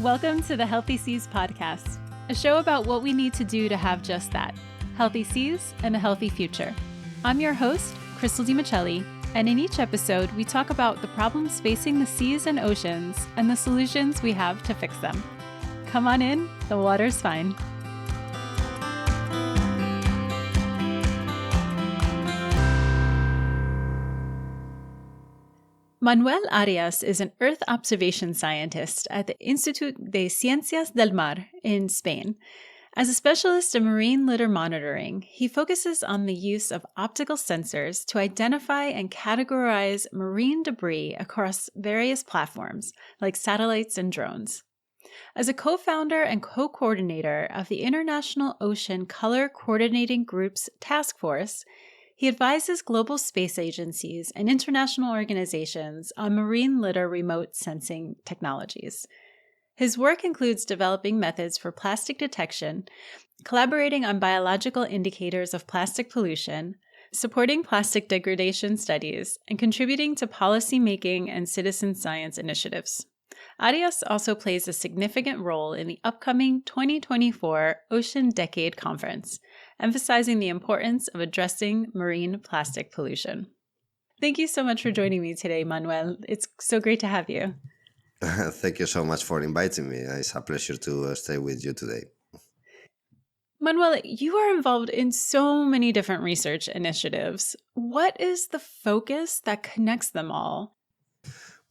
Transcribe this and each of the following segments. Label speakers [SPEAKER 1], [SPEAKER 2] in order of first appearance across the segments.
[SPEAKER 1] Welcome to the Healthy Seas podcast, a show about what we need to do to have just that, healthy seas and a healthy future. I'm your host, Crystal DiMichelli, and in each episode, we talk about the problems facing the seas and oceans and the solutions we have to fix them. Come on in, the water's fine. Manuel Arias is an Earth observation scientist at the Instituto de Ciencias del Mar in Spain. As a specialist in marine litter monitoring, he focuses on the use of optical sensors to identify and categorize marine debris across various platforms, like satellites and drones. As a co-founder and co-coordinator of the International Ocean Color Coordinating Group's task force, he advises global space agencies and international organizations on marine litter remote sensing technologies. His work includes developing methods for plastic detection, collaborating on biological indicators of plastic pollution, supporting plastic degradation studies, and contributing to policymaking and citizen science initiatives. Arias also plays a significant role in the upcoming 2024 Ocean Decade Conference, emphasizing the importance of addressing marine plastic pollution. Thank you so much for joining me today, Manuel. It's so great to have you.
[SPEAKER 2] Thank you so much for inviting me. It's a pleasure to stay with you today.
[SPEAKER 1] Manuel, you are involved in so many different research initiatives. What is the focus that connects them all?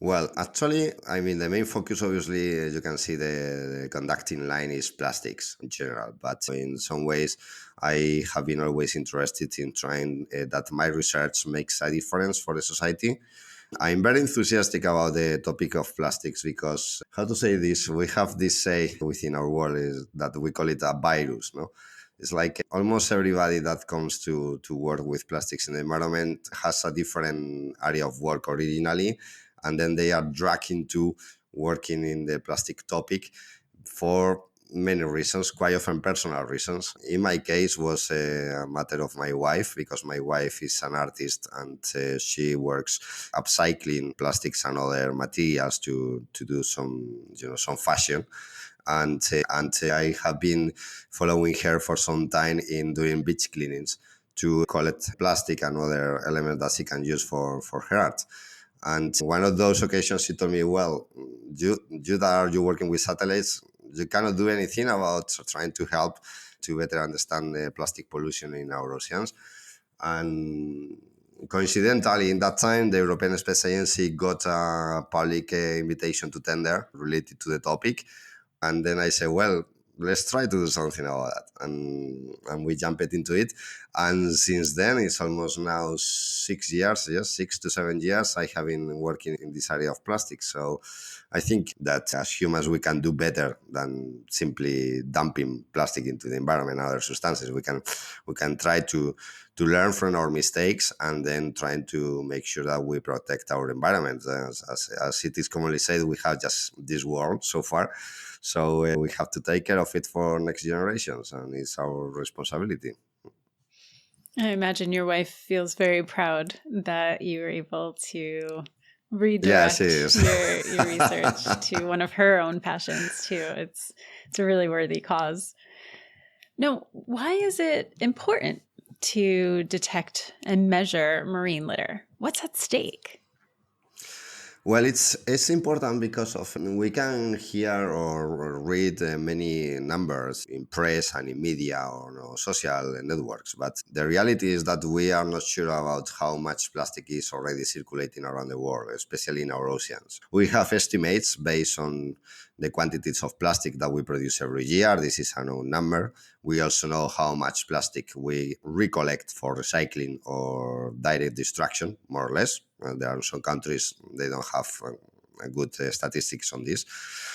[SPEAKER 2] Well, actually, the main focus, obviously, as you can see, the conducting line is plastics in general. But in some ways, I have been always interested in trying that my research makes a difference for the society. I'm very enthusiastic about the topic of plastics because, how to say this, we have this say within our world is that we call it a virus, no? It's like almost everybody that comes to work with plastics in the environment has a different area of work originally, and then they are dragged into working in the plastic topic for many reasons, quite often personal reasons. In my case, was a matter of my wife, because my wife is an artist and she works upcycling plastics and other materials to do some fashion. And I have been following her for some time in doing beach cleanings to collect plastic and other elements that she can use for her art. And one of those occasions, she told me, well, you that are working with satellites, you cannot do anything about trying to help to better understand the plastic pollution in our oceans. And coincidentally, in that time, the European Space Agency got a public invitation to tender related to the topic. And then I said, well, let's try to do something about that. And we jumped into it. And since then, it's almost now 6 years, 6 to 7 years, I have been working in this area of plastics. So I think that as humans, we can do better than simply dumping plastic into the environment and other substances. We can try to learn from our mistakes and then trying to make sure that we protect our environment. As it is commonly said, we have just this world so far. So we have to take care of it for next generations, and it's our responsibility.
[SPEAKER 1] I imagine your wife feels very proud that you were able to redirect your research to one of her own passions too. It's a really worthy cause. Now, why is it important to detect and measure marine litter? What's at stake?
[SPEAKER 2] Well, it's important because we can hear or read many numbers in press and in media or social networks, but the reality is that we are not sure about how much plastic is already circulating around the world, especially in our oceans. We have estimates based on the quantities of plastic that we produce every year. This is a known number. We also know how much plastic we recollect for recycling or direct destruction, more or less. There are some countries, they don't have good statistics on this.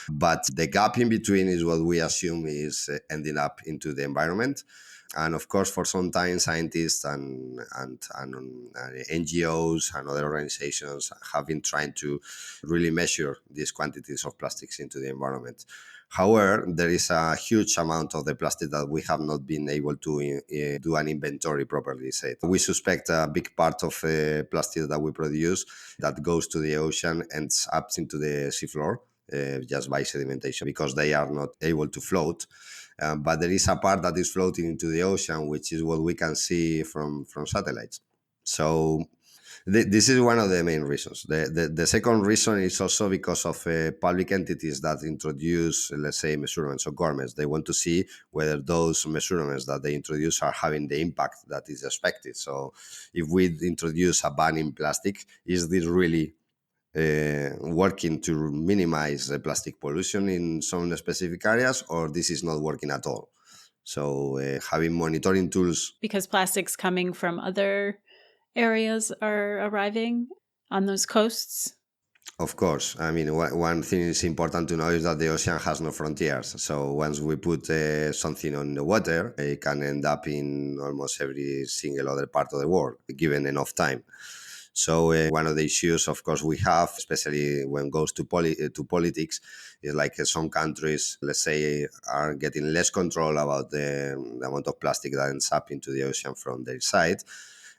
[SPEAKER 2] But the gap in between is what we assume is ending up into the environment. And of course, for some time, scientists and NGOs and other organizations have been trying to really measure these quantities of plastics into the environment. However, there is a huge amount of the plastic that we have not been able to do an inventory properly. We suspect a big part of the plastic that we produce that goes to the ocean ends up into the seafloor. just by sedimentation because they are not able to float. But there is a part that is floating into the ocean, which is what we can see from satellites. So this is one of the main reasons. The second reason is also because of public entities that introduce, let's say, measurements of governments. They want to see whether those measurements that they introduce are having the impact that is expected. So if we introduce a ban in plastic, is this really working to minimize the plastic pollution in some specific areas, or this is not working at all? So having monitoring tools.
[SPEAKER 1] Because plastics coming from other areas are arriving on those coasts.
[SPEAKER 2] Of course. I mean, one thing is important to know is that the ocean has no frontiers. So once we put something on the water, it can end up in almost every single other part of the world, given enough time. So one of the issues, of course, we have, especially when it goes to to politics, is like some countries, let's say, are getting less control about the amount of plastic that ends up into the ocean from their side.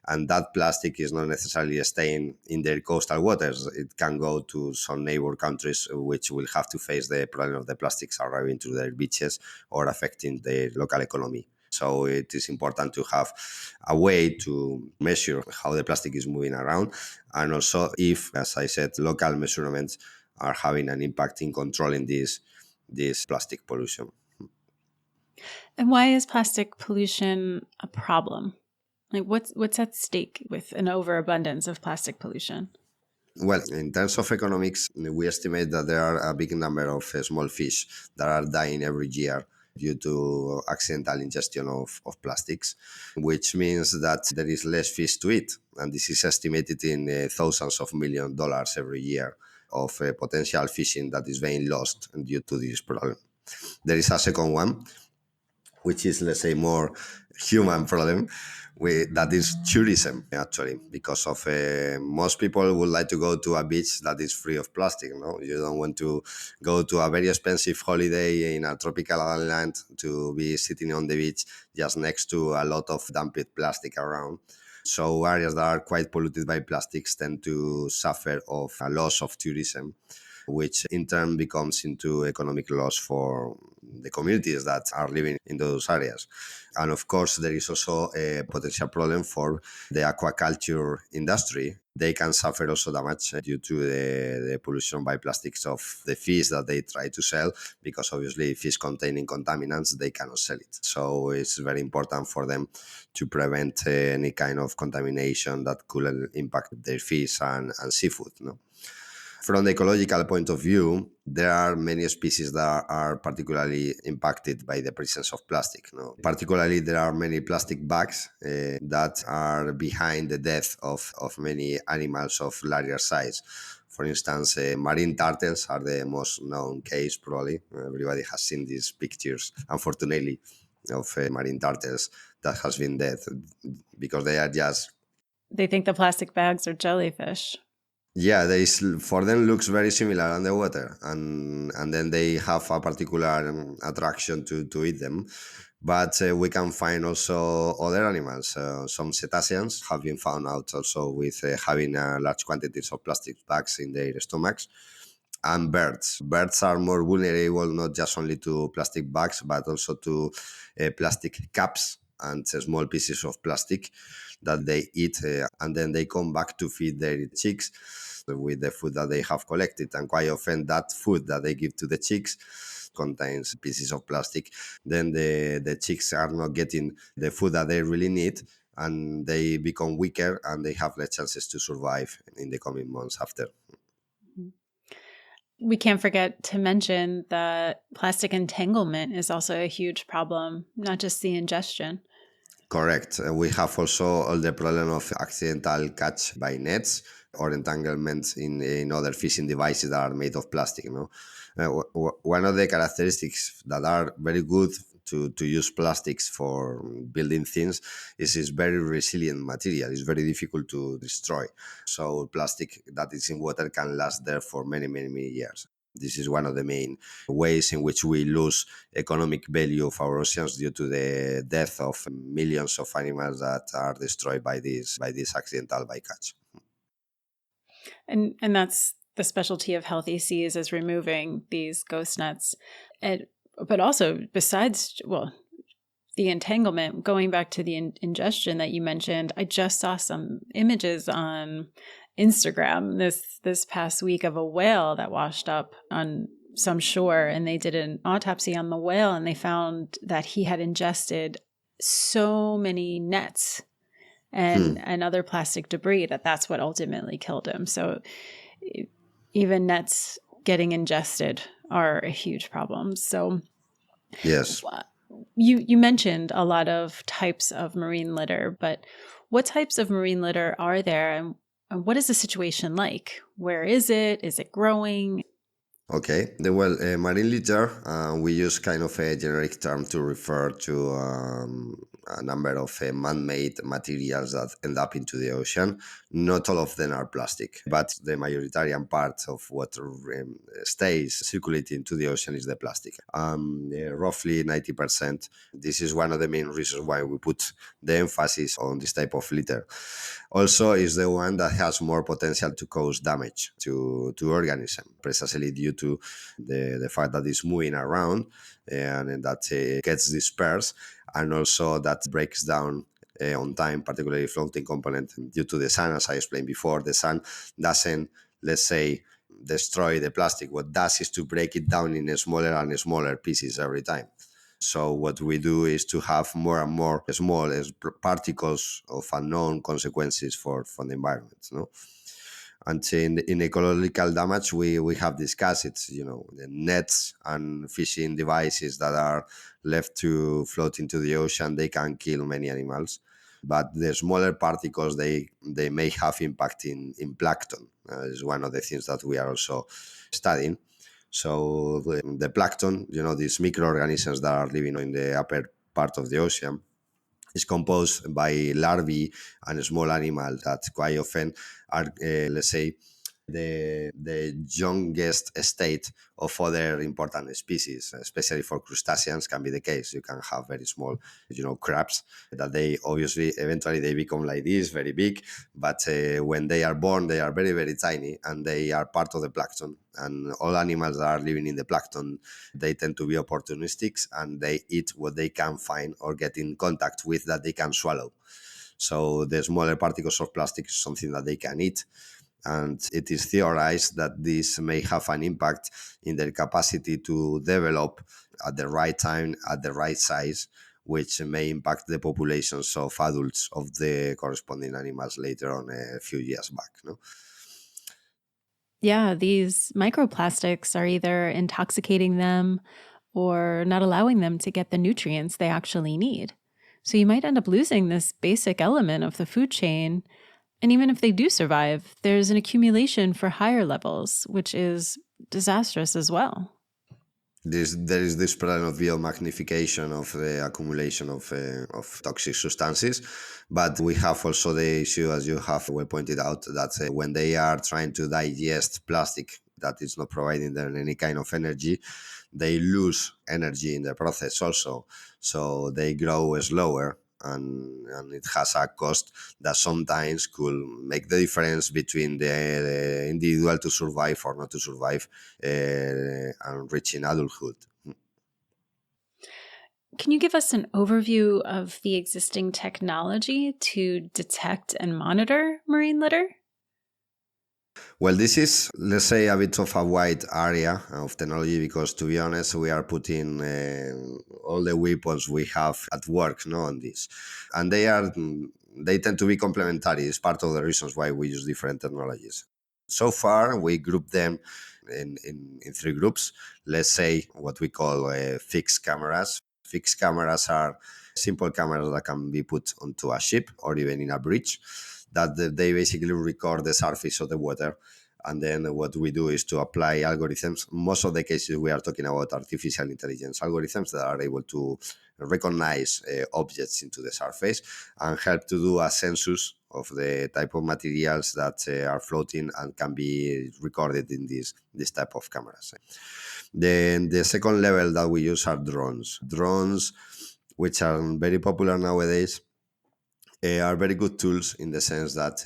[SPEAKER 2] And that plastic is not necessarily staying in their coastal waters. It can go to some neighbor countries, which will have to face the problem of the plastics arriving to their beaches or affecting their local economy. So it is important to have a way to measure how the plastic is moving around, and also if, as I said, local measurements are having an impact in controlling this plastic pollution.
[SPEAKER 1] And why is plastic pollution a problem? Like what's at stake with an overabundance of plastic pollution?
[SPEAKER 2] Well, in terms of economics, we estimate that there are a big number of small fish that are dying every year due to accidental ingestion of plastics, which means that there is less fish to eat. And this is estimated in thousands of $1 million every year of potential fishing that is being lost due to this problem. There is a second one, which is, let's say, more human problem. That is tourism, actually, because of most people would like to go to a beach that is free of plastic. No, you don't want to go to a very expensive holiday in a tropical island to be sitting on the beach just next to a lot of dumped plastic around. So areas that are quite polluted by plastics tend to suffer of a loss of tourism, which in turn becomes into economic loss for the communities that are living in those areas. And of course, there is also a potential problem for the aquaculture industry. They can suffer also damage due to the pollution by plastics of the fish that they try to sell, because obviously fish containing contaminants, they cannot sell it. So it's very important for them to prevent any kind of contamination that could impact their fish and seafood. No? From the ecological point of view, there are many species that are particularly impacted by the presence of plastic. No? Particularly, there are many plastic bags that are behind the death of many animals of larger size. For instance, marine turtles are the most known case, probably. Everybody has seen these pictures, unfortunately, of marine turtles that has been dead because they are just.
[SPEAKER 1] They think the plastic bags are jellyfish.
[SPEAKER 2] Yeah, they for them looks very similar underwater, and then they have a particular attraction to eat them. But we can find also other animals. Some cetaceans have been found out also with having large quantities of plastic bags in their stomachs. And birds. Birds are more vulnerable not just only to plastic bags, but also to plastic caps and small pieces of plastic that they eat, and then they come back to feed their chicks with the food that they have collected. And quite often that food that they give to the chicks contains pieces of plastic. Then the chicks are not getting the food that they really need, and they become weaker and they have less chances to survive in the coming months after.
[SPEAKER 1] We can't forget to mention that plastic entanglement is also a huge problem, not just the ingestion.
[SPEAKER 2] Correct. We have also all the problem of accidental catch by nets or entanglements in other fishing devices that are made of plastic. You know, one of the characteristics that are very good to use plastics for building things is it's very resilient material. It's very difficult to destroy. So plastic that is in water can last there for many years. This is one of the main ways in which we lose economic value of our oceans due to the death of millions of animals that are destroyed by this accidental bycatch.
[SPEAKER 1] And that's the specialty of Healthy Seas is removing these ghost nets. But also, besides, well, the entanglement, going back to the ingestion that you mentioned, I just saw some images on Instagram this past week of a whale that washed up on some shore, and they did an autopsy on the whale, and they found that he had ingested so many nets and other plastic debris that's what ultimately killed him. So even nets getting ingested are a huge problem. So
[SPEAKER 2] Yes.
[SPEAKER 1] you mentioned a lot of types of marine litter, but what types of marine litter are there, and what is the situation like? Where is it? Is it growing?
[SPEAKER 2] Okay. Well, marine litter, we use kind of a generic term to refer to a number of man-made materials that end up into the ocean. Not all of them are plastic, but the majoritarian part of what stays circulating into the ocean is the plastic. Roughly 90%. This is one of the main reasons why we put the emphasis on this type of litter. Also, is the one that has more potential to cause damage to organism, precisely due to the fact that it's moving around and that gets dispersed, and also that breaks down on time, particularly floating component due to the sun. As I explained before, the sun doesn't, let's say, destroy the plastic. What does is to break it down in smaller and smaller pieces every time. So what we do is to have more and more small particles of unknown consequences for the environment. No? And in ecological damage, we have discussed it's, the nets and fishing devices that are left to float into the ocean, they can kill many animals. But the smaller particles, they may have impact in plankton. Is one of the things that we are also studying. So the plankton, these microorganisms that are living in the upper part of the ocean, is composed by larvae and small animals that quite often are, let's say, the youngest state of other important species, especially for crustaceans, can be the case. You can have very small, crabs that they obviously eventually they become like this, very big, but when they are born, they are very, very tiny, and they are part of the plankton. And all animals that are living in the plankton, they tend to be opportunistic, and they eat what they can find or get in contact with that they can swallow. So the smaller particles of plastic is something that they can eat. And it is theorized that this may have an impact in their capacity to develop at the right time, at the right size, which may impact the populations of adults of the corresponding animals later on a few years back. No?
[SPEAKER 1] Yeah, these microplastics are either intoxicating them or not allowing them to get the nutrients they actually need. So you might end up losing this basic element of the food chain. And even if they do survive, there's an accumulation for higher levels, which is disastrous as well.
[SPEAKER 2] There is this problem of biomagnification of the accumulation of toxic substances, but we have also the issue, as you have well pointed out, that when they are trying to digest plastic that is not providing them any kind of energy, they lose energy in the process also, so they grow slower. And it has a cost that sometimes could make the difference between the individual to survive or not to survive and reaching adulthood.
[SPEAKER 1] Can you give us an overview of the existing technology to detect and monitor marine litter?
[SPEAKER 2] Well, this is, let's say, a bit of a wide area of technology because, to be honest, we are putting all the weapons we have at work, on this, and they tend to be complementary. It's part of the reasons why we use different technologies. So far, we group them in three groups. Let's say what we call fixed cameras. Fixed cameras are simple cameras that can be put onto a ship or even in a bridge, that they basically record the surface of the water. And then what we do is to apply algorithms. Most of the cases we are talking about artificial intelligence algorithms that are able to recognize objects into the surface and help to do a census of the type of materials that are floating and can be recorded in this type of cameras. Then the second level that we use are drones. Drones, which are very popular nowadays, are very good tools in the sense that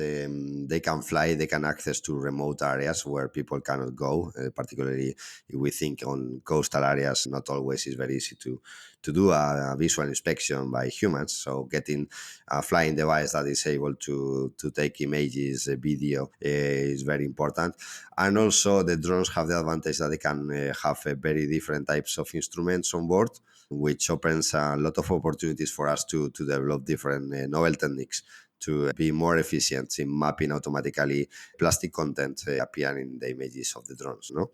[SPEAKER 2] they can fly, they can access to remote areas where people cannot go. Particularly, if we think on coastal areas, not always is very easy to do a visual inspection by humans. So getting a flying device that is able to take images, video is very important. And also, the drones have the advantage that they can have very different types of instruments on board, which opens a lot of opportunities for us to develop different novel techniques to be more efficient in mapping automatically plastic content appearing in the images of the drones. No?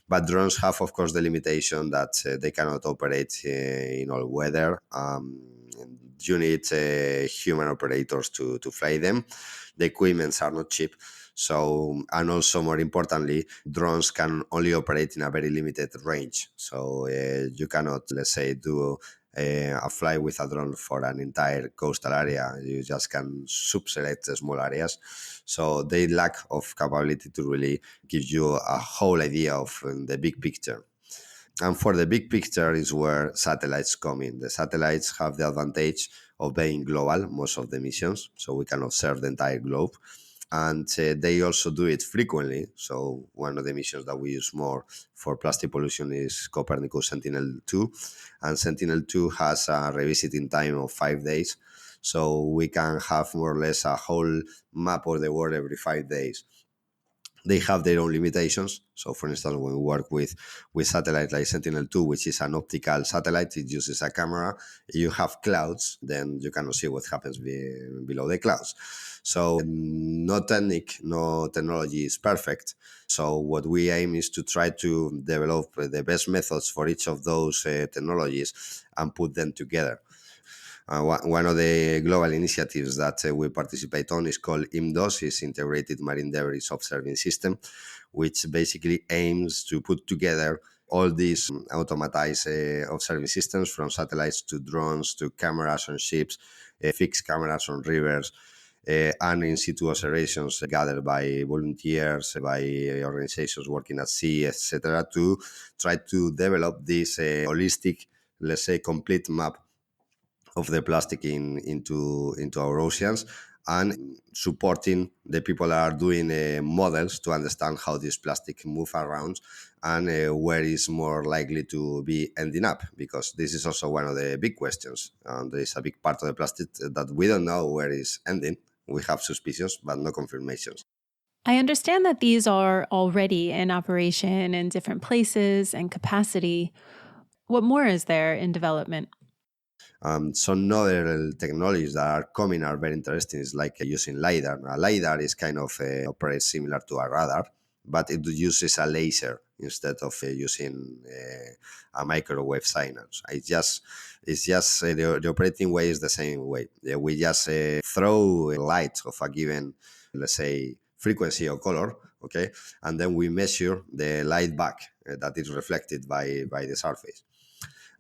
[SPEAKER 2] But drones have, of course, the limitation that they cannot operate in all weather. You need human operators to fly them. The equipments are not cheap. So, and also more importantly, drones can only operate in a very limited range. So you cannot, let's say, do a fly with a drone for an entire coastal area. You just can subselect small areas. So they lack of capability to really give you a whole idea of the big picture. And for the big picture is where satellites come in. The satellites have the advantage of being global, most of the missions, so we can observe the entire globe. And they also do it frequently. So one of the missions that we use more for plastic pollution is Copernicus Sentinel-2. And Sentinel-2 has a revisiting time of 5 days. So we can have more or less a whole map of the world every 5 days. They have their own limitations. So, for instance, when we work with satellite like Sentinel-2, which is an optical satellite, it uses a camera. You have clouds, then you cannot see what happens below the clouds. So, no technology is perfect. So, what we aim is to try to develop the best methods for each of those technologies and put them together. One of the global initiatives that we participate on is called IMDOS, is Integrated Marine Debris Observing System, which basically aims to put together all these automatized observing systems, from satellites to drones to cameras on ships, fixed cameras on rivers, and in situ observations gathered by volunteers, by organizations working at sea, etc., to try to develop this holistic, let's say, complete map of the plastic into our oceans, and supporting the people that are doing models to understand how this plastic move around and where is more likely to be ending up, because this is also one of the big questions. There is a big part of the plastic that we don't know where is ending. We have suspicions but no confirmations.
[SPEAKER 1] I understand that these are already in operation in different places and capacity. What more is there in development?
[SPEAKER 2] Some other technologies that are coming are very interesting. It's like using LiDAR. A LiDAR is kind of operates similar to a radar, but it uses a laser instead of using a microwave signal. It's just the operating way is the same way. We just throw light of a given, let's say, frequency or color, okay, and then we measure the light back that is reflected by the surface.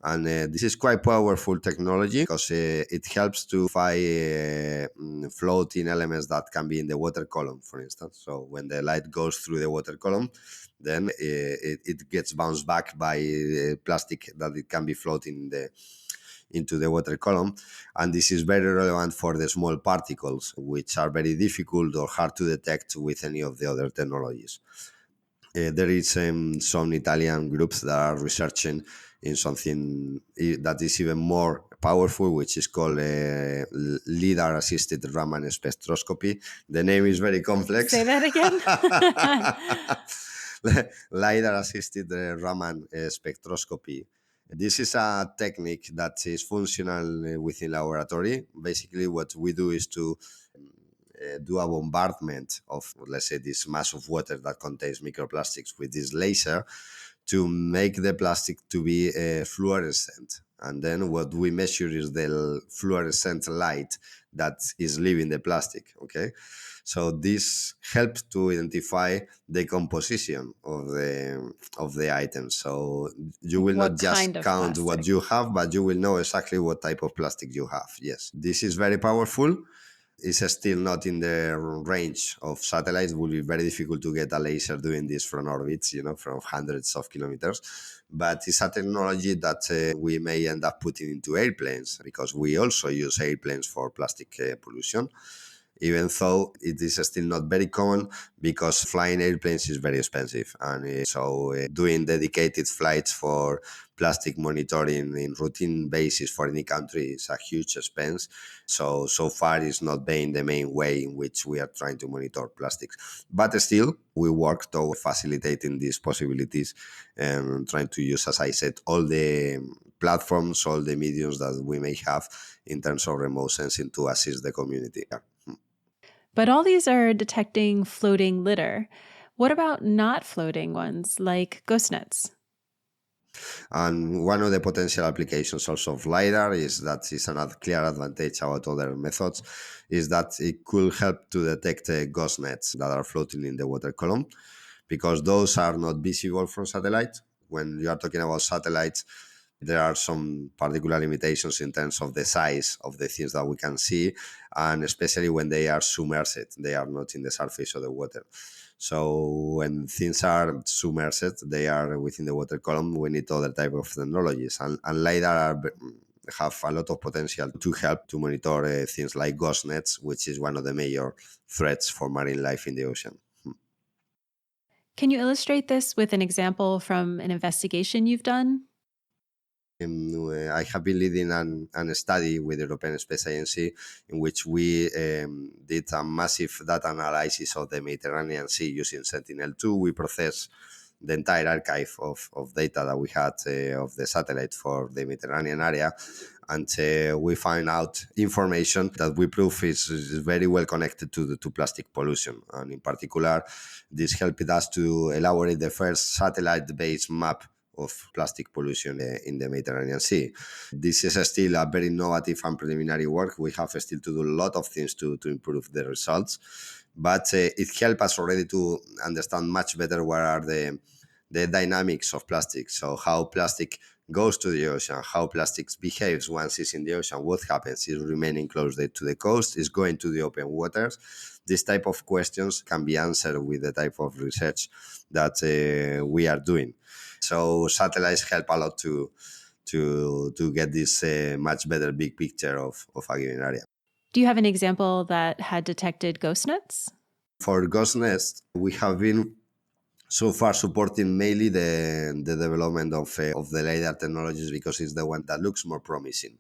[SPEAKER 2] And this is quite powerful technology because it helps to find floating elements that can be in the water column, for instance. So when the light goes through the water column, then it gets bounced back by plastic that it can be floating into the water column. And this is very relevant for the small particles, which are very difficult or hard to detect with any of the other technologies. There is some Italian groups that are researching in something that is even more powerful, which is called LIDAR-assisted Raman spectroscopy. The name is very complex.
[SPEAKER 1] Say that again.
[SPEAKER 2] LIDAR-assisted Raman spectroscopy. This is a technique that is functional within laboratory. Basically, what we do is to do a bombardment of, let's say, this mass of water that contains microplastics with this laser to make the plastic to be fluorescent. And then what we measure is the fluorescent light that is leaving the plastic, okay? So this helps to identify the composition of the items. So you will
[SPEAKER 1] What
[SPEAKER 2] not
[SPEAKER 1] kind
[SPEAKER 2] just
[SPEAKER 1] of
[SPEAKER 2] count what
[SPEAKER 1] plastic?
[SPEAKER 2] you have, but you will know exactly what type of plastic you have. Yes, this is very powerful. It's still not in the range of satellites. It will be very difficult to get a laser doing this from orbits, from hundreds of kilometers. But it's a technology that we may end up putting into airplanes, because we also use airplanes for plastic pollution, even though it is still not very common, because flying airplanes is very expensive. And doing dedicated flights for plastic monitoring in routine basis for any country is a huge expense. So far it's not been the main way in which we are trying to monitor plastics. But still, we work toward facilitating these possibilities and trying to use, as I said, all the platforms, all the mediums that we may have in terms of remote sensing to assist the community.
[SPEAKER 1] But all these are detecting floating litter. What about not floating ones, like ghost nets?
[SPEAKER 2] And one of the potential applications also of LiDAR is that is another clear advantage about other methods, is that it could help to detect ghost nets that are floating in the water column, because those are not visible from satellite. When you are talking about satellites, there are some particular limitations in terms of the size of the things that we can see, and especially when they are submerged, they are not in the surface of the water. So when things are submerged, they are within the water column, we need other type of technologies. And LiDAR have a lot of potential to help to monitor things like ghost nets, which is one of the major threats for marine life in the ocean.
[SPEAKER 1] Can you illustrate this with an example from an investigation you've done?
[SPEAKER 2] I have been leading an study with the European Space Agency, in which we did a massive data analysis of the Mediterranean Sea using Sentinel-2. We processed the entire archive of data that we had of the satellite for the Mediterranean area, and we find out information that we prove is very well connected to plastic pollution. And in particular, this helped us to elaborate the first satellite-based map of plastic pollution in the Mediterranean Sea. This is still a very innovative and preliminary work. We have still to do a lot of things to improve the results, but it helps us already to understand much better what are the dynamics of plastic. So how plastic goes to the ocean, how plastics behaves once it's in the ocean, what happens is remaining close to the coast, is going to the open waters. This type of questions can be answered with the type of research that we are doing. So satellites help a lot to get this much better big picture of a given area.
[SPEAKER 1] Do you have an example that had detected ghost nets?
[SPEAKER 2] For ghost nest, we have been so far supporting mainly the development of the LiDAR technologies, because it's the one that looks more promising.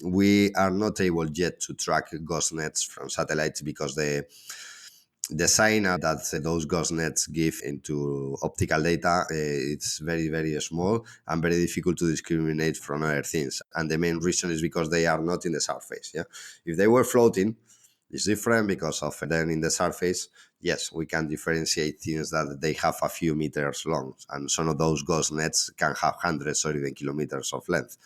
[SPEAKER 2] We are not able yet to track ghost nets from satellites, because the sign that those ghost nets give into optical data, it's very, very small and very difficult to discriminate from other things. And the main reason is because they are not in the surface. Yeah, if they were floating, it's different, because of them in the surface. Yes, we can differentiate things that they have a few meters long, and some of those ghost nets can have hundreds or even kilometers of length.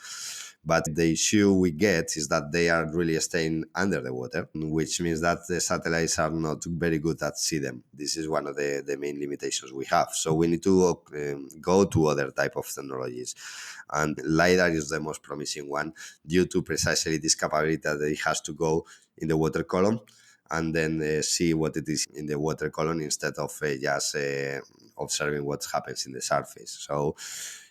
[SPEAKER 2] But the issue we get is that they are really staying under the water, which means that the satellites are not very good at see them. This is one of the main limitations we have. So we need to go to other type of technologies. And LiDAR is the most promising one, due to precisely this capability that it has to go in the water column and then see what it is in the water column, instead of just observing what happens in the surface. So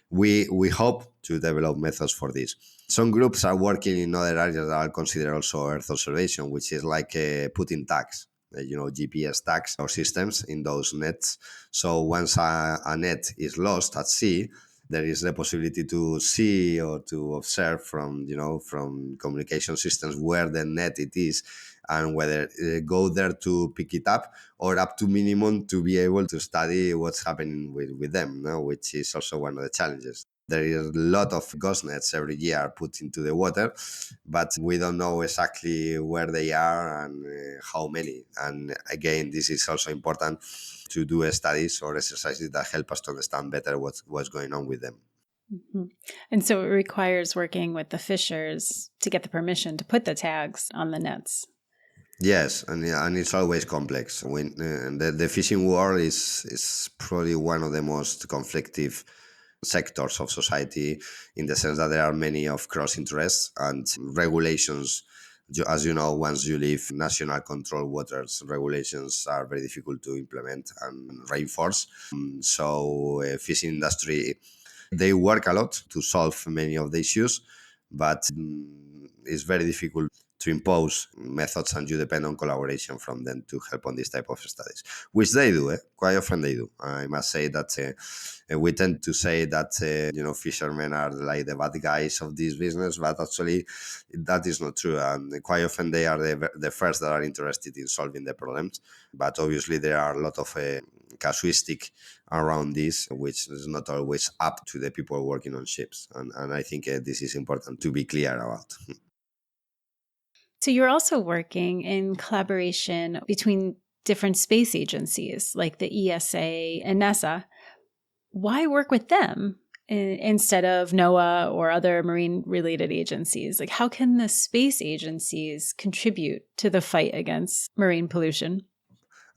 [SPEAKER 2] we hope to develop methods for this. Some groups are working in other areas that are considered also Earth observation, which is like putting tags, GPS tags or systems in those nets. So once a net is lost at sea, there is the possibility to see or to observe from communication systems where the net it is, and whether go there to pick it up, or up to minimum to be able to study what's happening with them, which is also one of the challenges. There is a lot of ghost nets every year put into the water, but we don't know exactly where they are and how many. And again, this is also important to do studies or exercises that help us to understand better what's going on with them.
[SPEAKER 1] Mm-hmm. And so it requires working with the fishers to get the permission to put the tags on the nets.
[SPEAKER 2] Yes, and it's always complex. When the fishing world is probably one of the most conflictive sectors of society, in the sense that there are many of cross interests, and regulations As you know, once you leave national control waters, regulations are very difficult to implement and reinforce. So fishing industry, they work a lot to solve many of the issues, but it's very difficult to impose methods, and you depend on collaboration from them to help on this type of studies, which they do. Quite often they do. I must say that we tend to say that fishermen are like the bad guys of this business, but actually that is not true. And quite often they are the first that are interested in solving the problems. But obviously there are a lot of casuistic around this, which is not always up to the people working on ships. And I think this is important to be clear about.
[SPEAKER 1] So you're also working in collaboration between different space agencies like the ESA and NASA. Why work with them instead of NOAA or other marine related agencies? Like, how can the space agencies contribute to the fight against marine pollution?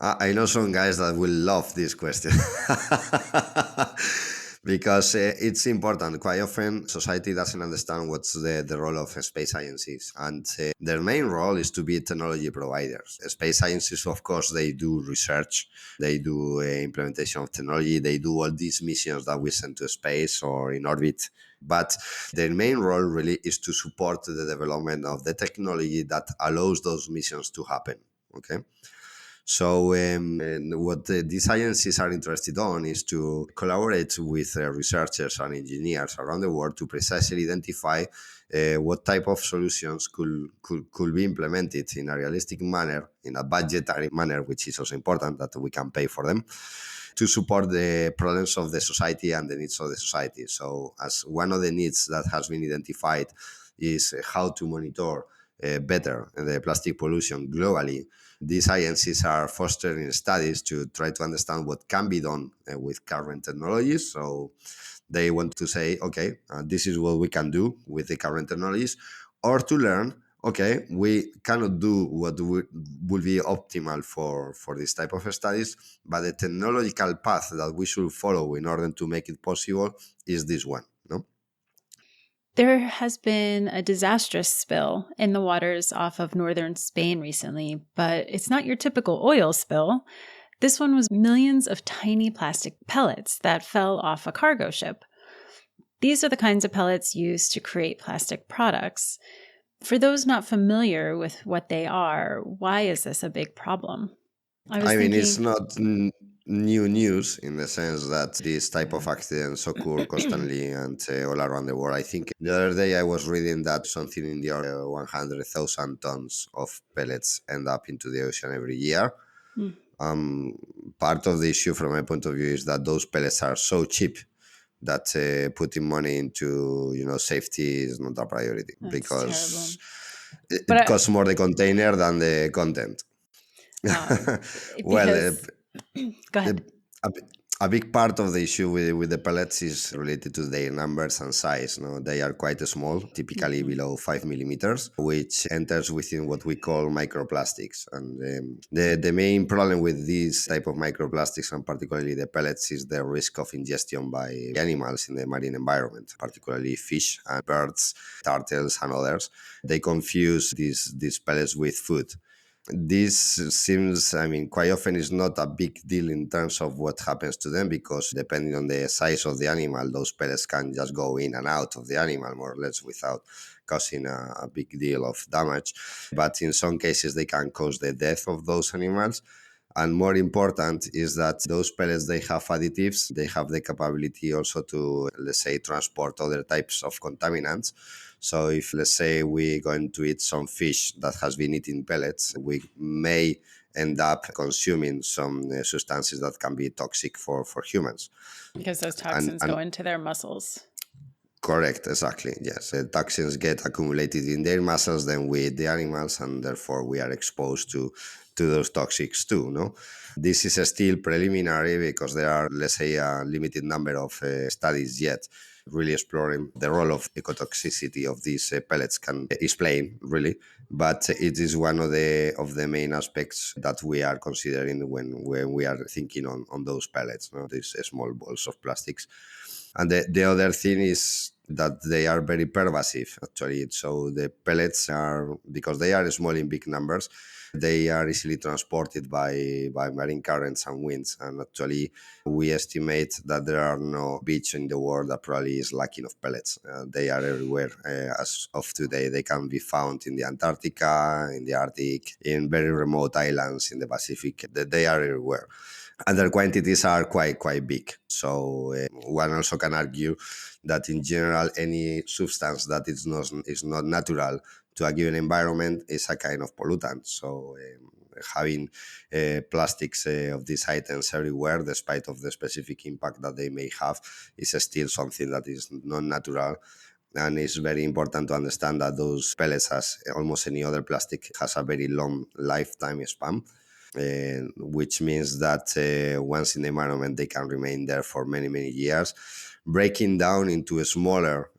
[SPEAKER 2] I know some guys that will love this question because it's important. Quite often, society doesn't understand what's the role of space agencies, and their main role is to be technology providers. Space agencies, of course, they do research, they do implementation of technology, they do all these missions that we send to space or in orbit. But their main role really is to support the development of the technology that allows those missions to happen. Okay. So what these agencies are interested on is to collaborate with researchers and engineers around the world to precisely identify what type of solutions could be implemented in a realistic manner, in a budgetary manner, which is also important that we can pay for them, to support the problems of the society and the needs of the society. So as one of the needs that has been identified is how to monitor better the plastic pollution globally, these agencies are fostering studies to try to understand what can be done with current technologies. So they want to say, okay, this is what we can do with the current technologies, or to learn, okay, we cannot do what would be optimal for this type of studies, but the technological path that we should follow in order to make it possible is this one. No.
[SPEAKER 1] There has been a disastrous spill in the waters off of northern Spain recently, but it's not your typical oil spill. This one was millions of tiny plastic pellets that fell off a cargo ship. These are the kinds of pellets used to create plastic products. For those not familiar with what they are, why is this a big problem? I was
[SPEAKER 2] I mean, it's
[SPEAKER 1] thinking,
[SPEAKER 2] not new news in the sense that this type of accidents occur constantly and all around the world. I think the other day I was reading that something in the order of 100,000 tons of pellets end up into the ocean every year.
[SPEAKER 1] hmm,
[SPEAKER 2] Um, Part of the issue from my point of view is that those pellets are so cheap that putting money into safety is not a priority
[SPEAKER 1] that's terrible.
[SPEAKER 2] because
[SPEAKER 1] But
[SPEAKER 2] it costs more the container than the content.
[SPEAKER 1] um,
[SPEAKER 2] Well,
[SPEAKER 1] because, go ahead.
[SPEAKER 2] the, a, a big part of the issue with the pellets is related to their numbers and size. No, they are quite small, typically
[SPEAKER 1] Mhm.
[SPEAKER 2] below 5 millimeters, which enters within what we call microplastics. And the main problem with these type of microplastics, and particularly the pellets, is the risk of ingestion by animals in the marine environment, particularly fish and birds, turtles, and others. They confuse these pellets with food. This seems, I mean, quite often is not a big deal in terms of what happens to them, because depending on the size of the animal, those pellets can just go in and out of the animal more or less without causing a big deal of damage. But in some cases, they can cause the death of those animals. And more important is that those pellets, they have additives. They have the capability also to, let's say, transport other types of contaminants. So if, let's say, we're going to eat some fish that has been eating pellets, we may end up consuming some substances that can be toxic for humans.
[SPEAKER 1] Because those
[SPEAKER 2] And,
[SPEAKER 1] toxins go
[SPEAKER 2] and
[SPEAKER 1] into their muscles.
[SPEAKER 2] correct, exactly. Yes, the toxins get accumulated in their muscles, then we eat the animals, and therefore we are exposed to those toxics too. No, this is still preliminary because there are, let's say, a limited number of studies yet really exploring the role of ecotoxicity of these pellets can explain really, but it is one of the main aspects that we are considering when we are thinking on those pellets, no? These small balls of plastics. And the other thing is that they are very pervasive, actually. So the pellets are, because they are small in big numbers, they are easily transported by marine currents and winds. And actually, we estimate that there are no beach in the world that probably is lacking of pellets. They are everywhere. As of today, they can be found in the Antarctica, in the Arctic, in very remote islands in the Pacific. They are everywhere, and their quantities are quite big. So one also can argue that in general, any substance that is not natural to a given environment is a kind of pollutant. So having plastics of these items everywhere, despite of the specific impact that they may have, is still something that is not natural. And it's very important to understand that those pellets, as almost any other plastic, has a very long lifetime span, which means that once in the environment, they can remain there for many years, breaking down into smaller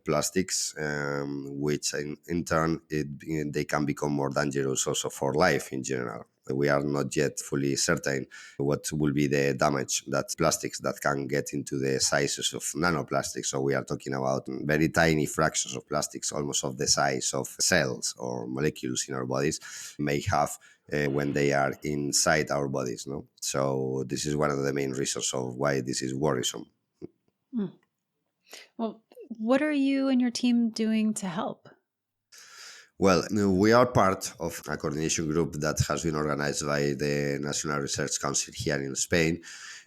[SPEAKER 2] plastics, which in turn they can become more dangerous also for life in general. We are not yet fully certain what will be the damage that plastics that can get into the sizes of nanoplastics. So we are talking about very tiny fractions of plastics, almost of the size of cells or molecules in our bodies, may have when they are inside our bodies. No, so this is one of the main reasons of why this is worrisome.
[SPEAKER 1] Mm. Well, what are you and your team doing to help?
[SPEAKER 2] Well, we are part of a coordination group that has been organized by the National Research Council here in Spain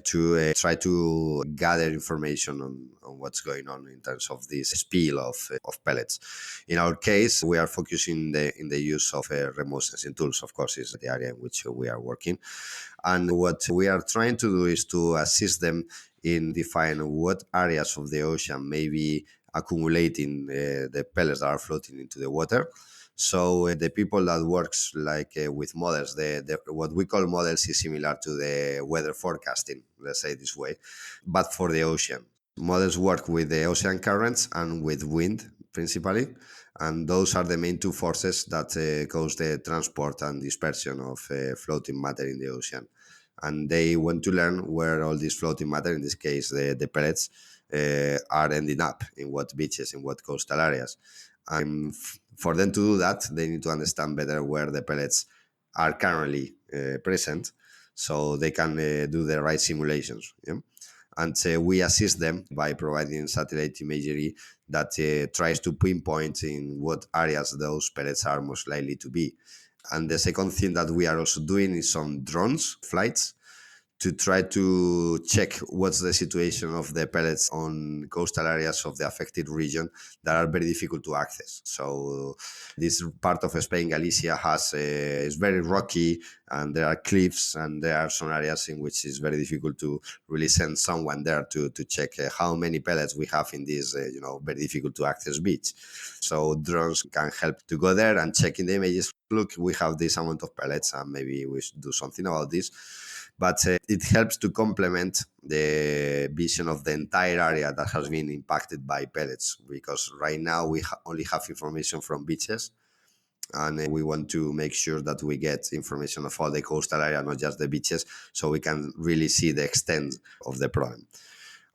[SPEAKER 2] to try to gather information on what's going on in terms of this spill of pellets. In our case, we are focusing in the use of remote sensing tools, of course, is the area in which we are working. And what we are trying to do is to assist them in defining what areas of the ocean may be accumulating the pellets that are floating into the water. So the people that works like with models, what we call models is similar to the weather forecasting, let's say this way, but for the ocean. Models work with the ocean currents and with wind principally, and those are the main two forces that cause the transport and dispersion of floating matter in the ocean. And they want to learn where all this floating matter, in this case the pellets, are ending up, in what beaches, in what coastal areas. And for them to do that, they need to understand better where the pellets are currently present, so they can do the right simulations. Yeah? And we assist them by providing satellite imagery that tries to pinpoint in what areas those pellets are most likely to be. And the second thing that we are also doing is some drones flights to try to check what's the situation of the pellets on coastal areas of the affected region that are very difficult to access. So this part of Spain, Galicia, is very rocky, and there are cliffs, and there are some areas in which it's very difficult to really send someone there to check how many pellets we have in this very difficult to access beach. So drones can help to go there and check in the images. Look, we have this amount of pellets, and maybe we should do something about this. But it helps to complement the vision of the entire area that has been impacted by pellets, because right now we only have information from beaches, and we want to make sure that we get information of all the coastal area, not just the beaches, so we can really see the extent of the problem.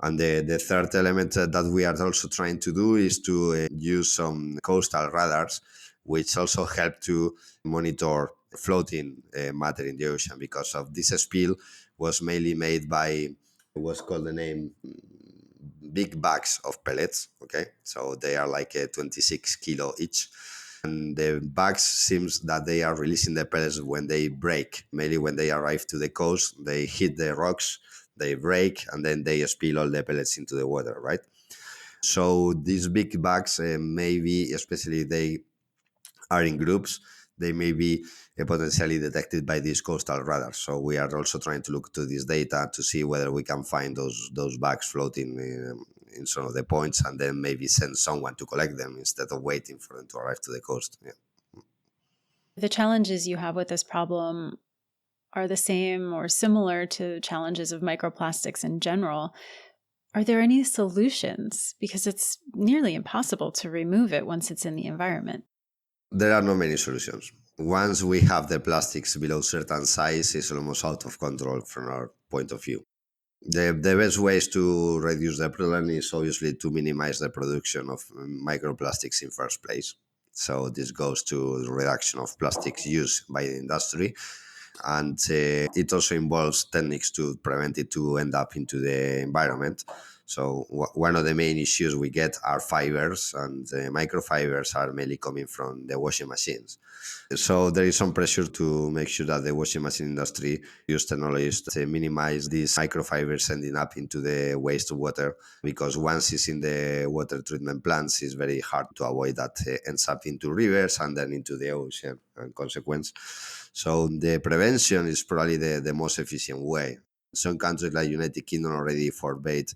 [SPEAKER 2] And the third element that we are also trying to do is to use some coastal radars, which also help to monitor floating matter in the ocean, because of this spill was mainly made by what's called the name big bags of pellets. Okay, so they are like 26 kilo each. And the bags seems that they are releasing the pellets when they break. Mainly when they arrive to the coast, they hit the rocks, they break, and then they spill all the pellets into the water, right? So these big bags, maybe, especially they are in groups, they may be potentially detected by these coastal radars. So we are also trying to look to this data to see whether we can find those bags floating in some of the points, and then maybe send someone to collect them instead of waiting for them to arrive to the coast. Yeah.
[SPEAKER 1] The challenges you have with this problem are the same or similar to challenges of microplastics in general. Are there any solutions? Because it's nearly impossible to remove it once it's in the environment.
[SPEAKER 2] There are not many solutions. Once we have the plastics below certain size, it's almost out of control from our point of view. The best ways to reduce the problem is obviously to minimize the production of microplastics in first place. So this goes to the reduction of plastics used by the industry, and it also involves techniques to prevent it to end up into the environment. So one of the main issues we get are fibers, and microfibers are mainly coming from the washing machines. So there is some pressure to make sure that the washing machine industry use technologies to minimize these microfibers ending up into the wastewater, because once it's in the water treatment plants, it's very hard to avoid that ends up into rivers and then into the ocean and consequence. So the prevention is probably the most efficient way. Some countries like United Kingdom already forbade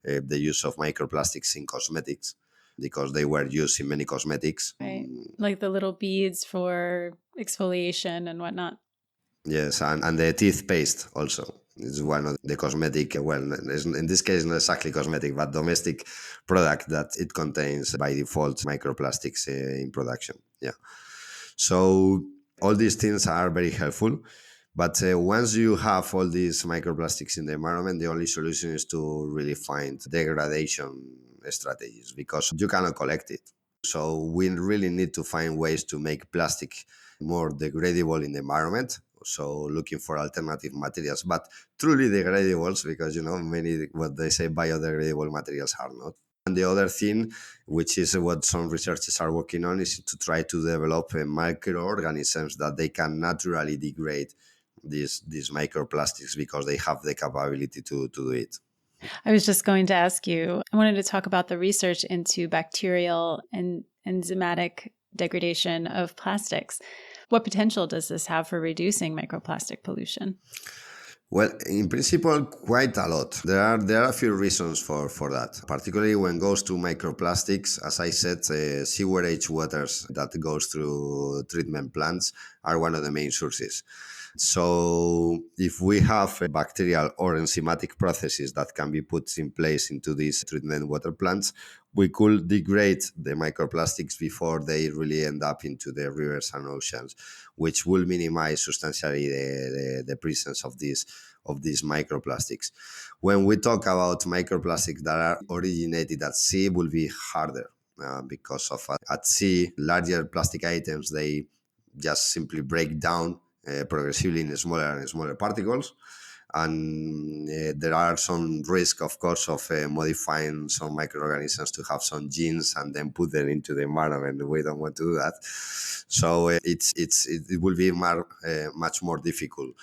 [SPEAKER 2] the use of microplastics in cosmetics because they were used in many cosmetics.
[SPEAKER 1] Right. Like the little beads for exfoliation and whatnot.
[SPEAKER 2] Yes, and the teeth paste also is one of the cosmetic, well, in this case, not exactly cosmetic, but domestic product that it contains by default microplastics in production. Yeah. So all these things are very helpful. But once you have all these microplastics in the environment, the only solution is to really find degradation strategies because you cannot collect it. So we really need to find ways to make plastic more degradable in the environment. So looking for alternative materials, but truly degradables, because many what they say biodegradable materials are not. And the other thing, which is what some researchers are working on, is to try to develop microorganisms that they can naturally degrade these microplastics because they have the capability to do it.
[SPEAKER 1] I was just going to ask you, I wanted to talk about the research into bacterial and enzymatic degradation of plastics. What potential does this have for reducing microplastic pollution?
[SPEAKER 2] Well, in principle, quite a lot. There are a few reasons for that. Particularly when it goes to microplastics, as I said, sewerage waters that goes through treatment plants are one of the main sources. So if we have bacterial or enzymatic processes that can be put in place into these treatment water plants, we could degrade the microplastics before they really end up into the rivers and oceans, which will minimize substantially the presence of these microplastics. When we talk about microplastics that are originated at sea, it will be harder because of at sea, larger plastic items, they just simply break down progressively in smaller and smaller particles. And there are some risk, of course, of modifying some microorganisms to have some genes and then put them into the environment. We don't want to do that. So it will be much more difficult.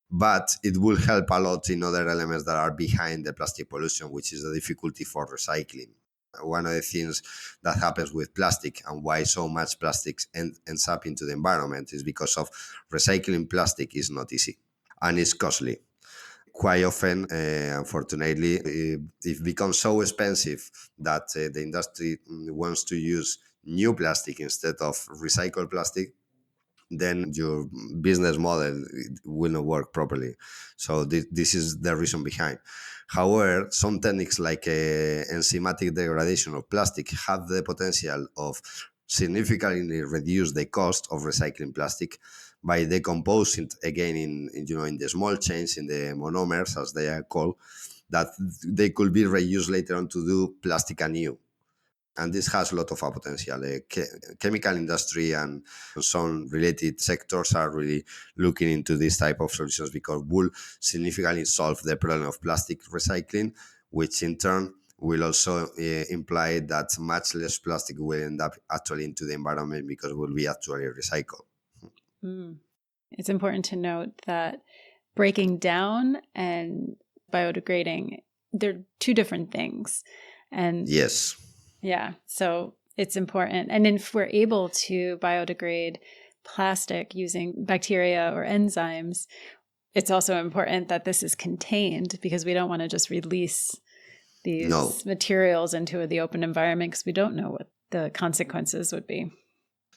[SPEAKER 2] But it will help a lot in other elements that are behind the plastic pollution, which is the difficulty for recycling. One of the things that happens with plastic and why so much plastic ends up into the environment is because of recycling plastic is not easy and it's costly. Quite often, unfortunately, it becomes so expensive that the industry wants to use new plastic instead of recycled plastic, then your business model will not work properly. So this is the reason behind. However, some techniques like enzymatic degradation of plastic have the potential of significantly reduce the cost of recycling plastic by decomposing again in the small chains, in the monomers as they are called, that they could be reused later on to do plastic anew. And this has a lot of potential. The chemical industry and some related sectors are really looking into this type of solutions because will significantly solve the problem of plastic recycling, which in turn will also imply that much less plastic will end up actually into the environment because it will be actually recycled.
[SPEAKER 1] Mm. It's important to note that breaking down and biodegrading, they're two different things. And
[SPEAKER 2] Yes.
[SPEAKER 1] yeah, so it's important. And if we're able to biodegrade plastic using bacteria or enzymes, it's also important that this is contained because we don't want to just release
[SPEAKER 2] No.
[SPEAKER 1] these materials into the open environment because we don't know what the consequences would be.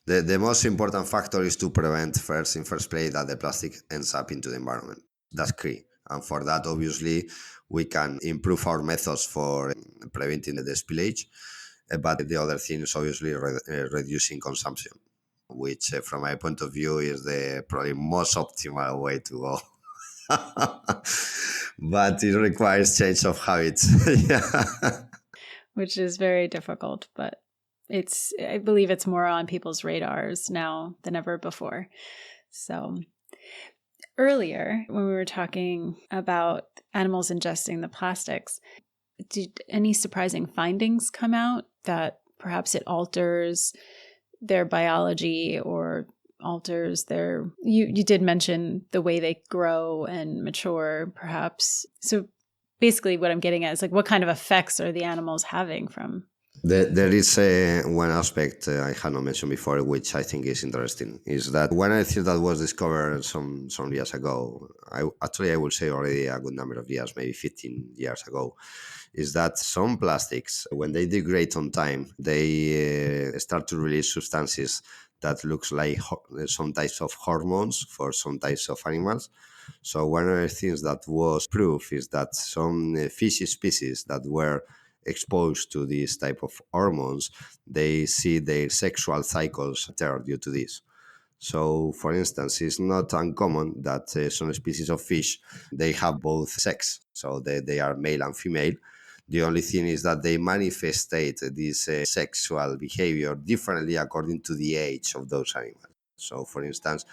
[SPEAKER 2] The most important factor is to prevent in first place that the plastic ends up into the environment. That's key. And for that, obviously, we can improve our methods for preventing the spillage. But the other thing is obviously reducing consumption, which from my point of view is the probably most optimal way to go. but it requires change of habits. Yeah.
[SPEAKER 1] which is very difficult, but I believe it's more on people's radars now than ever before. So earlier, when we were talking about animals ingesting the plastics, did any surprising findings come out that perhaps it alters their biology or alters their you did mention the way they grow and mature, perhaps. So basically what I'm getting at is like what kind of effects are the animals having from
[SPEAKER 2] There is one aspect I had not mentioned before, which I think is interesting, is that when I think that was discovered some years ago, I would say already a good number of years, maybe 15 years ago, is that some plastics, when they degrade on time, they start to release substances that looks like some types of hormones for some types of animals. So one of the things that was proof is that some fish species that were exposed to this type of hormones, they see their sexual cycles alter due to this. So, for instance, it's not uncommon that some species of fish they have both sex, so they are male and female. The only thing is that they manifestate this sexual behavior differently according to the age of those animals. So, for instance,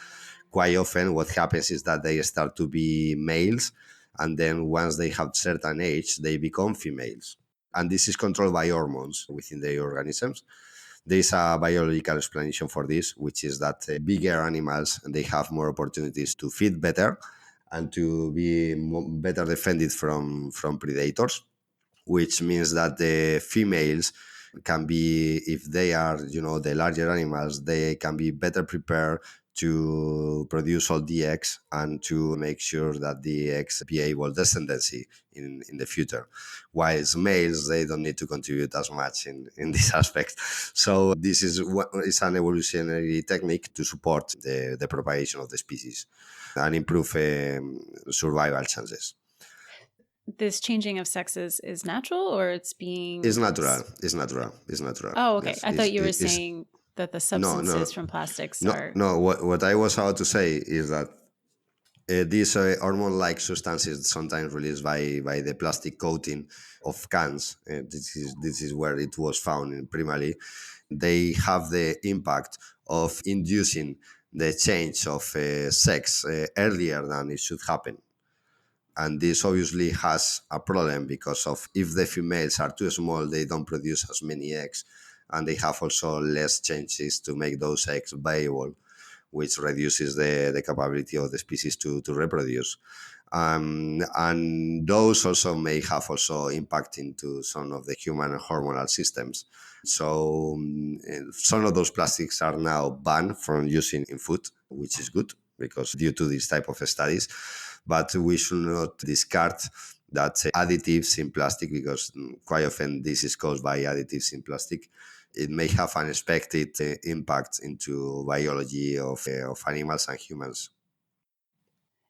[SPEAKER 2] quite often what happens is that they start to be males, and then once they have certain age, they become females. And this is controlled by hormones within the organisms. There is a biological explanation for this, which is that bigger animals they have more opportunities to feed better and to be better defended from predators, which means that the females can be, if they are, the larger animals, they can be better prepared to produce all the eggs and to make sure that the eggs be able descendancy in the future. Whilst males, they don't need to contribute as much in this aspect. So this is an evolutionary technique to support the propagation of the species and improve survival chances.
[SPEAKER 1] this changing of sexes is natural or it's
[SPEAKER 2] It's
[SPEAKER 1] being
[SPEAKER 2] natural. It's natural. It's natural.
[SPEAKER 1] Oh, okay.
[SPEAKER 2] Yes.
[SPEAKER 1] I thought you were
[SPEAKER 2] It's
[SPEAKER 1] saying that the
[SPEAKER 2] no,
[SPEAKER 1] substances
[SPEAKER 2] no,
[SPEAKER 1] from plastics
[SPEAKER 2] no,
[SPEAKER 1] are
[SPEAKER 2] no. What I was about to say is that these hormone-like substances sometimes released by the plastic coating of cans. This is where it was found primarily. They have the impact of inducing the change of sex earlier than it should happen. And this obviously has a problem because of if the females are too small, they don't produce as many eggs, and they have also less chances to make those eggs viable, which reduces the capability of the species to reproduce. And those also may have also impact into some of the human hormonal systems. So some of those plastics are now banned from using in food, which is good because due to this type of studies. But we should not discard that additives in plastic, because quite often this is caused by additives in plastic. It may have unexpected impact into biology of animals and humans.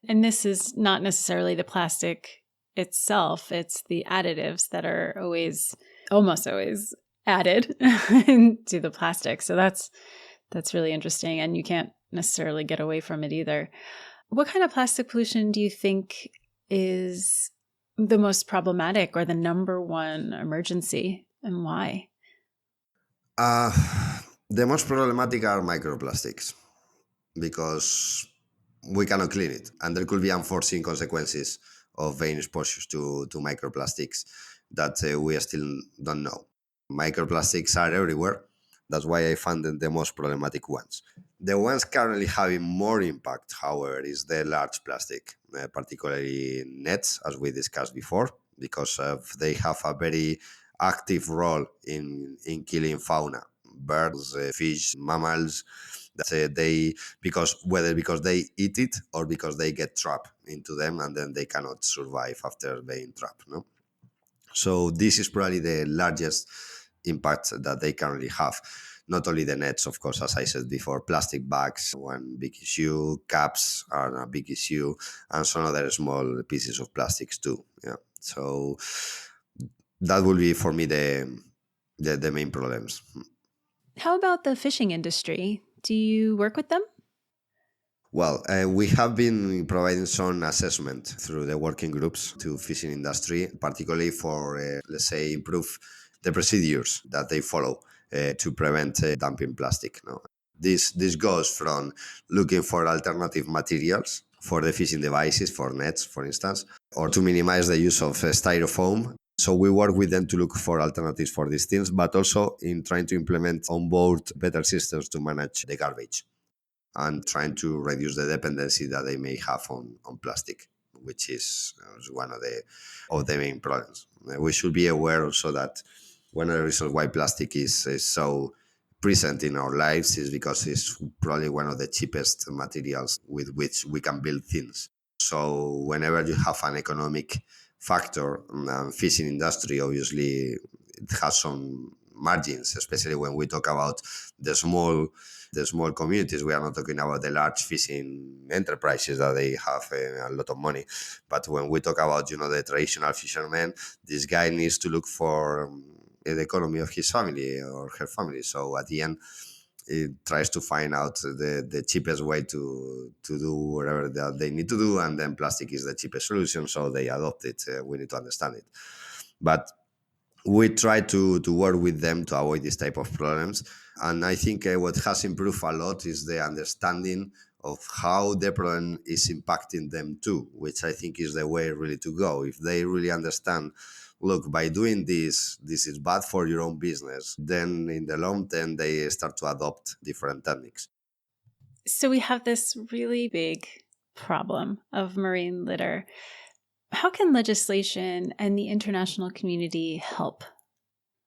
[SPEAKER 1] and this is not necessarily the plastic itself, it's the additives that are almost always added to the plastic. So that's really interesting and you can't necessarily get away from it either. What kind of plastic pollution do you think is the most problematic or the number one emergency and why?
[SPEAKER 2] Uh, the most problematic are microplastics because we cannot clean it, and there could be unforeseen consequences of vain exposures to microplastics that we still don't know. Microplastics are everywhere. That's why I found them the most problematic ones. The ones currently having more impact, however, is the large plastic, particularly nets, as we discussed before, because they have a very active role in killing fauna, birds, fish, mammals. That they because they eat it or because they get trapped into them and then they cannot survive after being trapped. No, so this is probably the largest impact that they currently have. Not only the nets, of course, as I said before, plastic bags, one big issue, caps are a big issue, and some other small pieces of plastics too. Yeah. So that will be for me the main problems.
[SPEAKER 1] How about the fishing industry? Do you work with them?
[SPEAKER 2] Well, we have been providing some assessment through the working groups to fishing industry, particularly for, let's say, improve the procedures that they follow to prevent dumping plastic. No? This goes from looking for alternative materials for the fishing devices, for nets, for instance, or to minimize the use of styrofoam. So we work with them to look for alternatives for these things, but also in trying to implement on board better systems to manage the garbage and trying to reduce the dependency that they may have on plastic, which is one of the main problems. We should be aware also that one of the reasons why plastic is so present in our lives is because it's probably one of the cheapest materials with which we can build things. So whenever you have an economic factor, fishing industry obviously it has some margins, especially when we talk about the small the small communities. We are not talking about the large fishing enterprises that they have a lot of money. But when we talk about, the traditional fisherman, this guy needs to look for the economy of his family or her family. So at the end, it tries to find out the cheapest way to do whatever that they need to do, and then plastic is the cheapest solution, so they adopt it. We need to understand it, but we try to work with them to avoid this type of problems. And I think what has improved a lot is the understanding of how the problem is impacting them too, which I think is the way really to go. If they really understand, look, by doing this is bad for your own business, then in the long term, they start to adopt different techniques.
[SPEAKER 1] So we have this really big problem of marine litter. How can legislation and the international community help?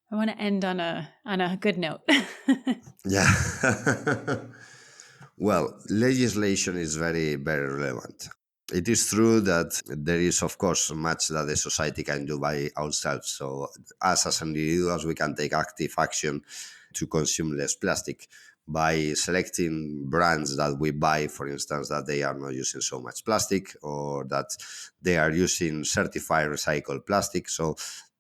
[SPEAKER 1] I want to end on a good note.
[SPEAKER 2] Yeah. Well, legislation is very, very relevant. It is true that there is, of course, much that the society can do by ourselves. So, us as individuals, we can take active action to consume less plastic by selecting brands that we buy, for instance, that they are not using so much plastic or that they are using certified recycled plastic. So,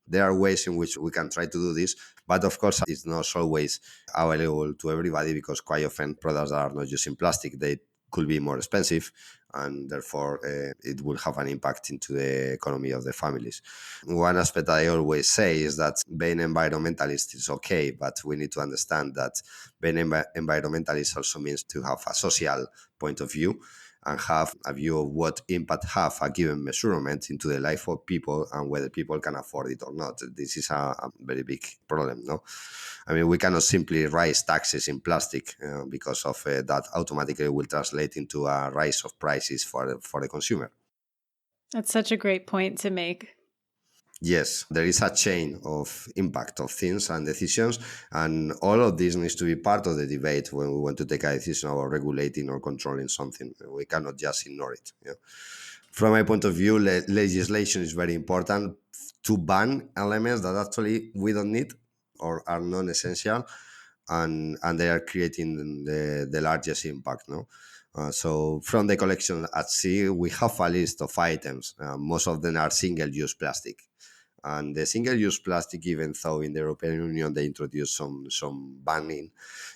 [SPEAKER 2] there are ways in which we can try to do this, but of course, it's not always available to everybody because quite often products that are not using plastic, they could be more expensive, and therefore it will have an impact into the economy of the families. One aspect I always say is that being environmentalist is okay, but we need to understand that being environmentalist also means to have a social point of view and have a view of what impact have a given measurement into the life of people and whether people can afford it or not. This is a very big problem, no? I mean, we cannot simply raise taxes in plastic because of that automatically will translate into a rise of prices for the consumer.
[SPEAKER 1] That's such a great point to make.
[SPEAKER 2] Yes, there is a chain of impact of things and decisions, and all of this needs to be part of the debate when we want to take a decision about regulating or controlling something. We cannot just ignore it. Yeah. From my point of view, legislation is very important to ban elements that actually we don't need or are non-essential, and they are creating the largest impact. No, so from the collection at sea, we have a list of items. Most of them are single-use plastic. And the single-use plastic, even though in the European Union they introduced some banning,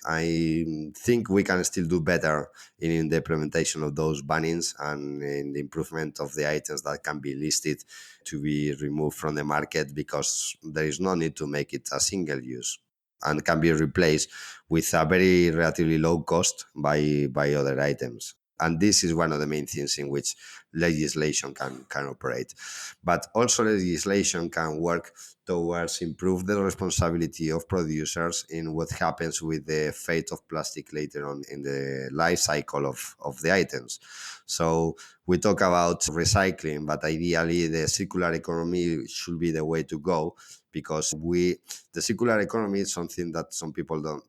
[SPEAKER 2] I think we can still do better in the implementation of those bannings and in the improvement of the items that can be listed to be removed from the market, because there is no need to make it a single use and can be replaced with a very relatively low cost by other items. And this is one of the main things in which legislation can operate. But also legislation can work towards improve the responsibility of producers in what happens with the fate of plastic later on in the life cycle of the items. So we talk about recycling, but ideally the circular economy should be the way to go, because the circular economy is something that some people don't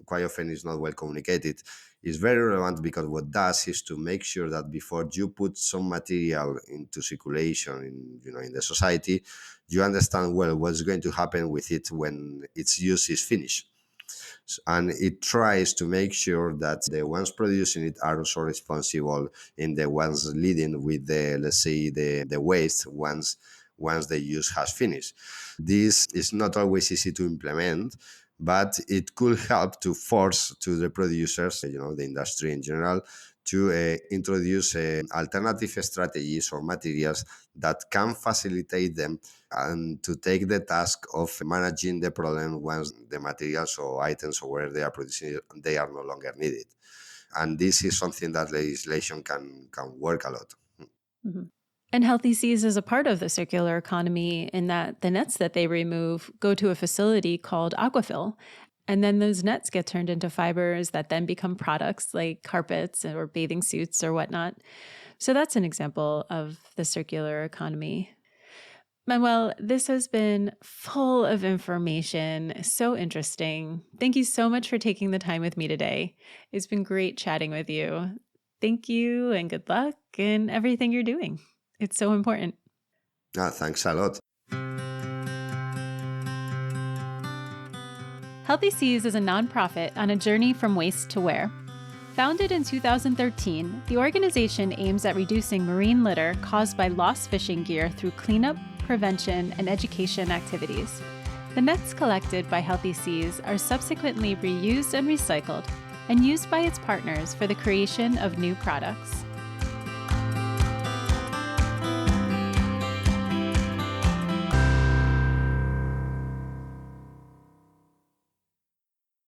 [SPEAKER 2] quite often is not well communicated. Is very relevant because what does is to make sure that before you put some material into circulation in the society, you understand well what's going to happen with it when its use is finished. And it tries to make sure that the ones producing it are also responsible in the ones leading with the, let's say, the waste once the use has finished. This is not always easy to implement, but it could help to force to the producers, the industry in general, to introduce alternative strategies or materials that can facilitate them and to take the task of managing the problem once the materials or items or where they are producing, they are no longer needed. And this is something that legislation can work a lot.
[SPEAKER 1] Mhm. And Healthy Seas is a part of the circular economy in that the nets that they remove go to a facility called Aquafil. And then those nets get turned into fibers that then become products like carpets or bathing suits or whatnot. So that's an example of the circular economy. Manuel, this has been full of information, so interesting. Thank you so much for taking the time with me today. It's been great chatting with you. Thank you and good luck in everything you're doing. It's so important.
[SPEAKER 2] Thanks a lot.
[SPEAKER 1] Healthy Seas is a nonprofit on a journey from waste to where. Founded in 2013, the organization aims at reducing marine litter caused by lost fishing gear through cleanup, prevention, and education activities. The nets collected by Healthy Seas are subsequently reused and recycled and used by its partners for the creation of new products.